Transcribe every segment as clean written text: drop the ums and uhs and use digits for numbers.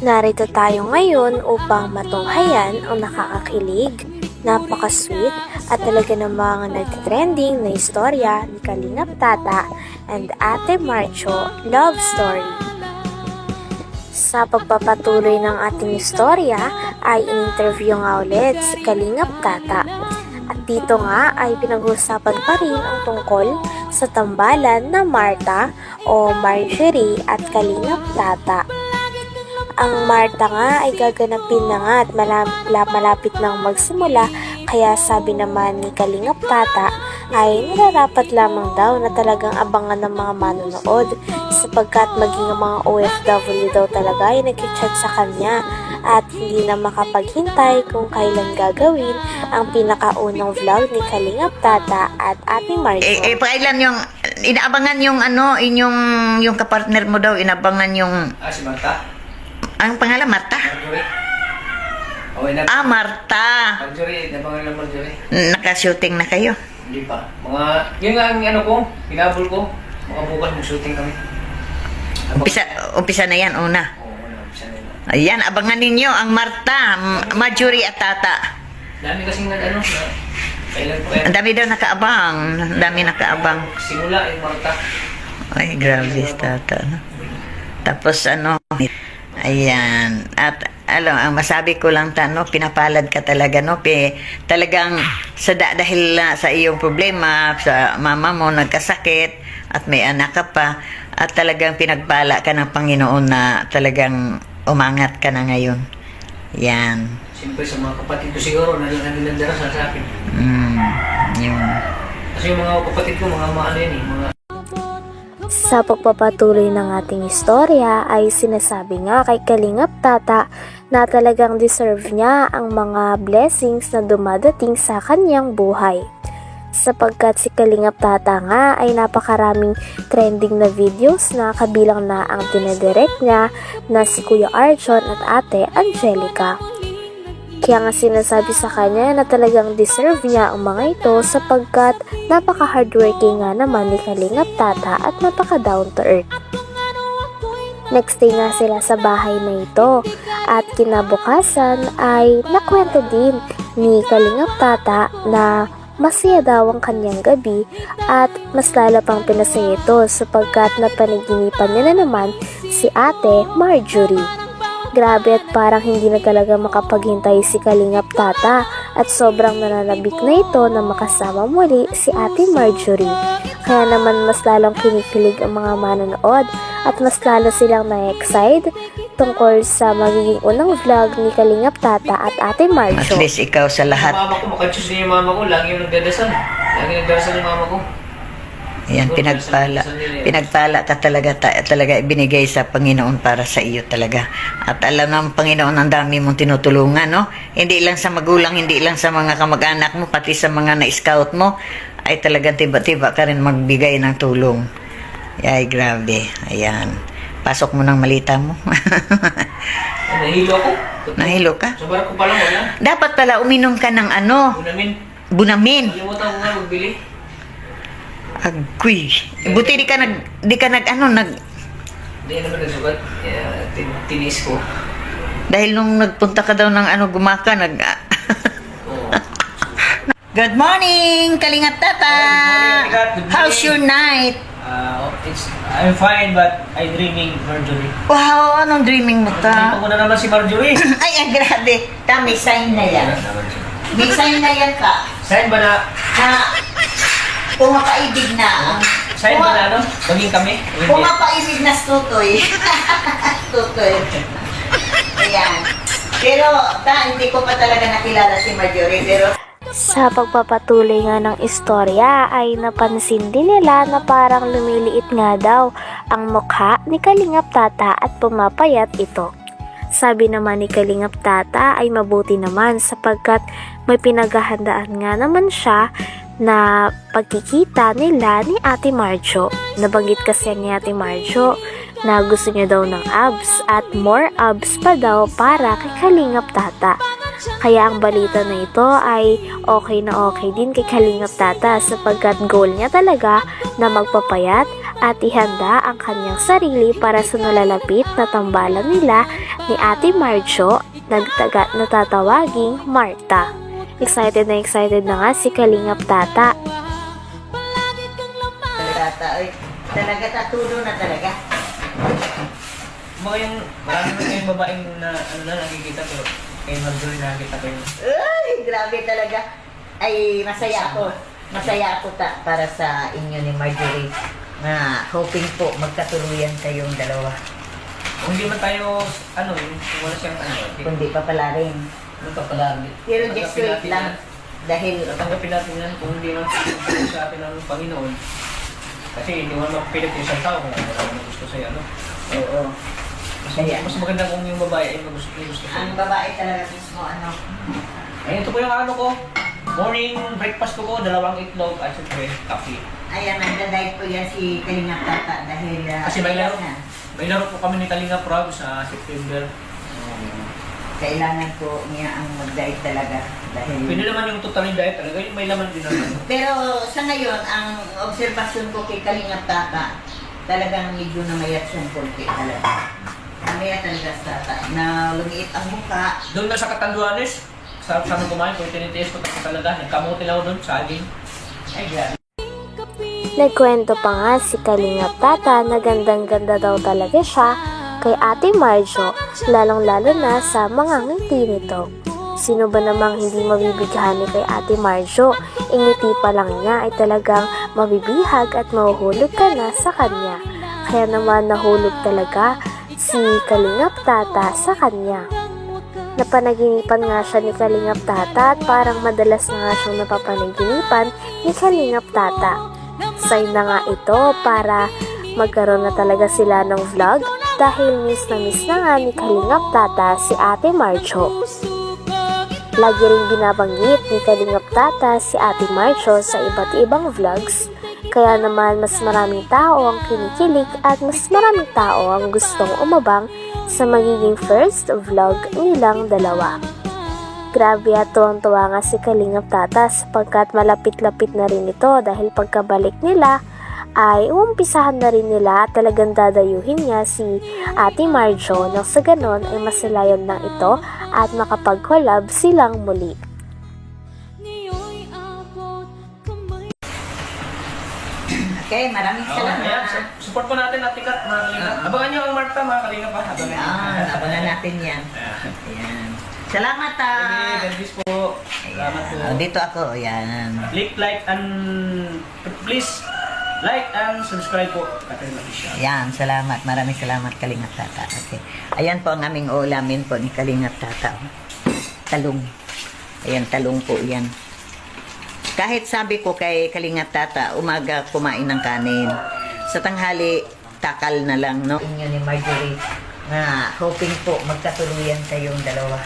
Narito tayo ngayon upang matunghayan ang nakakakilig, napaka-sweet at talaga namang nag-trending na istorya ni Kalingap Tata and Ate Marcho love story. Sa pagpapatuloy ng ating istorya ay in-interview nga ulit si Kalingap Tata. At dito nga ay pinag-usapan pa rin ang tungkol sa tambalan na Marta o Marjorie at Kalingap Tata. Ang Marta nga ay gaganapin na nga at malapit nang magsimula, kaya sabi naman ni Kalingap Tata ay nararapat lamang daw na talagang abangan ng mga manonood sapagkat maging ang mga OFW daw talaga ay nag-chat sa kanya at hindi na makapaghintay kung kailan gagawin ang pinakaunang vlog ni Kalingap Tata at Ate Marjo. Pakailan yung inaabangan yung yung kapartner mo daw, inabangan yung si Marta? ang pangalan Marta? Marjorie. Marta. Marjorie, nabangan lang Marjorie. Naka-shooting na kayo? Hindi pa. Yun nga ang ko, hinabol ko. Mga bukas mag-shooting kami. Umpisa na yan, una. Oo, umpisa na yun. Ayan, abangan ninyo ang Marta, Marjorie at Tata. Dami kasing kailan pa kaya. Ang dami daw nakaabang. Ang dami nakaabang. Simula yung Marta. Ay, grabe si Tata. No? Tapos ayan. At ang masabi ko lang pinapalad ka talaga, no? Talagang dahil sa iyong problema, sa mama mo nagkasakit at may anak ka pa, at talagang pinagpala ka ng Panginoon na talagang umangat ka na ngayon. Yan. Siyempre sa mga kapatid ko siguro, nagdarasal sa akin. Yun. Kasi yung mga kapatid ko, mga mga Sa pagpapatuloy ng ating istorya ay sinasabi nga kay Kalingap Tata na talagang deserve niya ang mga blessings na dumadating sa kanyang buhay. Sapagkat si Kalingap Tata nga ay napakaraming trending na videos na kabilang na ang dinedirect niya na si Kuya Arjon at Ate Angelica. Kaya nga sinasabi sa kanya na talagang deserve niya ang mga ito sapagkat napaka-hardworking nga naman ni Kalingap Tata at napaka-down to earth. Next day nga sila sa bahay na ito at kinabukasan ay nakwento din ni Kalingap Tata na masaya daw ang kanyang gabi at mas lalo pang pinasaya ito sapagkat napanaginipan niya na naman si Ate Marjorie. Grabe at parang hindi na talaga makapaghintay si Kalingap Tata at sobrang nananabik na ito na makasama muli si Ate Marjorie. Kaya naman mas lalong kinikilig ang mga manonood at mas lalo silang na-excite tungkol sa magiging unang vlog ni Kalingap Tata at Ate Marjo. At least ikaw sa lahat. Mama ko, makachus din yung mama ko, lagi yung nagdadasal. Lagi nagdadasal yung mama ko. Ayan, pinagpala ka talaga ibinigay sa Panginoon para sa iyo talaga. At alam ng Panginoon ang dami mong tinutulungan, no? Hindi lang sa magulang, hindi lang sa mga kamag-anak mo, pati sa mga na-scout mo, ay talagang tiba-tiba ka rin magbigay ng tulong. Ay, grabe. Ayan. Pasok mo ng malita mo. Nahilo ako. Nahilo ka? Sa barko pa lang, wala. Dapat pala uminom ka ng Bunamin. Kalimutan ko nga magbili. Agoy. Buti di ka nag Hindi naman nagsugat. Tinis ko. dahil nung nagpunta ka daw ng gumaka Oo. Good morning, Kalingap Tata. Good morning. How's your night? I'm fine, but I'm dreaming Marjorie. Wow, anong dreaming mo Hindi ta? ko na naman si Marjorie. Ay, ang grabe. May sign na yan. May sign na yan ka. Saan ba na? Na pumapaibig na. Saan ba na Maging kami? Pumapaibig na tutoy. Tutoy. Ayan. Pero, hindi ko pa talaga nakilala si Marjorie. Pero, Sa pagpapatuloy nga ng istorya ay napansin din nila na parang lumiliit nga daw ang mukha ni Kalingap Tata at pumapayat ito. Sabi naman ni Kalingap Tata ay mabuti naman sapagkat may pinaghahandaan nga naman siya na pagkikita nila ni Ate Marjo. Nabanggit kasi ni Ate Marjo na gusto niya daw ng abs at more abs pa daw para kay Kalingap Tata. Kaya ang balita na ito ay okay na okay din kay Kalingap Tata sapagkat goal niya talaga na magpapayat at ihanda ang kanyang sarili para sa nalalapit na tambalan nila ni Ate Marjo na natatawaging Marta. Excited na nga si Kalingap Tata. Tata, oy, talaga tatulo na talaga. Mga yung, marami mo kayong babaeng na, ano na, nakikita pero kay Marjorie nakikita ko yun. Ay, grabe talaga. Ay, masaya ako. Masaya ako para sa inyo ni Marjorie na hoping po magkatuluyan kayong dalawa. Kung hindi man tayo, ano, kung wala siyang, ano, Kundi pa pala rin. ano pa pala. Pero just wait lang. Dahil, Tanggapin natin yan kung hindi man sa atin ng Panginoon. Kasi hindi mo mapipilit yung isang tao kung wala naman gusto sa'yo, ano. oo. Mas maganda kung yung babae ay gusto Ang sa'yo. babae talaga mismo, ano. Ayun, ito po yung ano ko. Morning breakfast ko, 2 itlog at siyempre, kape. Ayan, nagda-diet po yan si Kalingap Tata dahil Kasi may laro. na. May laro po kami ni Kalinga Prab sa September. Kailangan po niya ang mag-diet talaga dahil... Pwede naman yung total diet talaga, yung may laman din naman. Pero sa ngayon, ang obserbasyon ko kay Kalingap Tata, talagang medyo namayat siyang konti talaga. Namayat talaga sa Tata, na lumiit ang mukha. Doon na sa Katanduanes, sa amin kumain, kung tinitiis ko talaga, nagkamuti lang ako doon, saging. Ay, grabe. Nagkwento pa nga si Kalingap Tata na gandang-ganda daw talaga siya kay Ate Marjo, lalong-lalo na sa mga ngiti nito. Sino ba namang hindi mabibighani kay Ate Marjo? Ingiti pa lang niya ay talagang mabibihag at mahuhulog ka na sa kanya. Kaya naman nahulog talaga si Kalingap Tata sa kanya. Napanaginipan nga siya ni Kalingap Tata at parang madalas na nga siyang napapanaginipan ni Kalingap Tata. Sign na nga ito para magkaroon na talaga sila ng vlog dahil miss na nga ni Kalingap Tata si Ate Marjo. Lagi rin binabanggit ni Kalingap Tata si Ate Marjo sa iba't ibang vlogs, kaya naman mas maraming tao ang kinikilig at mas maraming tao ang gustong umabang sa magiging first vlog nilang dalawa. Grabe at tuwang-tuwa nga si Kalingap Tata sapagkat malapit-lapit na rin ito dahil pagkabalik nila ay umpisahan na rin nila at talagang dadayuhin niya si Ate Marjo nang sa ganon ay masalayan ng ito at makapag-collab silang muli. Okay, maraming salamat. Ayan, support po natin at tikat, mga Kalinga. Abangan nyo ang Marta, mga Kalinga pa. Abangan natin yan. Ayan. Salamat Okay, God bless po. Salamat po. Dito ako, ayan. Click, like, and please like and subscribe po. Katrin Official. Ayan, salamat. Maraming salamat, Kalingap Tata. Okay. Ayan po ang aming ulamin po ni Kalingap Tata. Talong. Ayan, talong po yan. Kahit sabi ko kay Kalingap Tata, umaga kumain ng kanin. Sa tanghali, takal na lang, no? Inyo ni Marjorie na hoping po magkatuluyan kayong dalawa.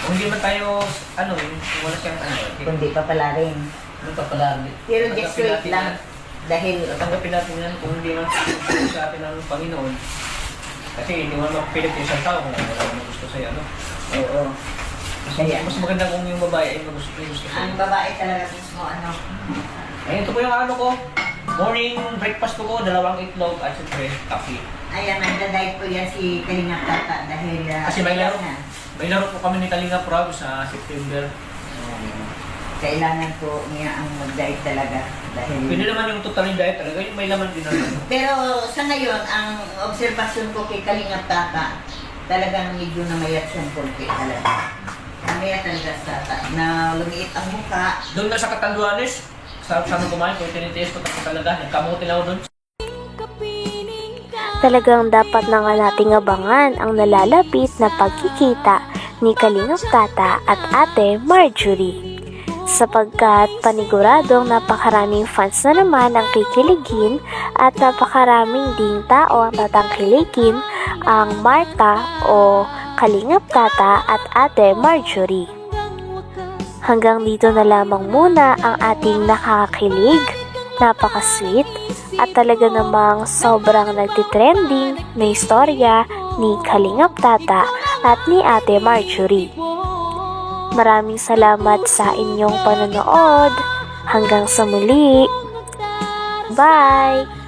Kung hindi man tayo, ano, kung wala siyang, ano, Kundi pa pala rin. ano pa pala. Pero just wait lang. Dahil, Tanggapin natin yan kung hindi man sa atin ng Panginoon. Kasi hindi mo mapipilit yung isang tao kung wala naman gusto sa'yo, ano. oo. Kaya, Mas maganda kung yung babae ay gusto sa'yo. ang babae talaga mismo, ano. Ayun, ito po yung ano ko. Morning breakfast ko, 2 itlog at siyempre, kape. Ayan, nagda-diet po yan si Kalingap Tata dahil... Kasi may laro. na. May laro po kami ni Kalinga Prab sa September. Kailangan po niya ang mag-diet talaga dahil... Pwede naman yung total diet talaga, yung may laman din naman. Pero sa ngayon, ang obserbasyon ko kay Kalingap Tata, talagang medyo namayat siyang konti talaga. Namayat talaga sa Tata, na lumiit ang mukha. Doon na sa Katanduanes, sa amin kumain, kung tinitiis ko talaga, nagkamuti lang ako doon. Talagang dapat na nga nating abangan ang nalalapit na pagkikita ni Kalingap Tata at Ate Marjorie. Sapagkat paniguradong napakaraming fans na naman ang kikiligin at napakaraming ding tao ang tatangkilikin ang Marta o Kalingap Tata at Ate Marjorie. Hanggang dito na lamang muna ang ating nakakakilig, napaka-sweet at talaga namang sobrang nagtitrending na istorya ni Kalingap Tata at ni Ate Marjorie. Maraming salamat sa inyong panonood. Hanggang sa muli. Bye!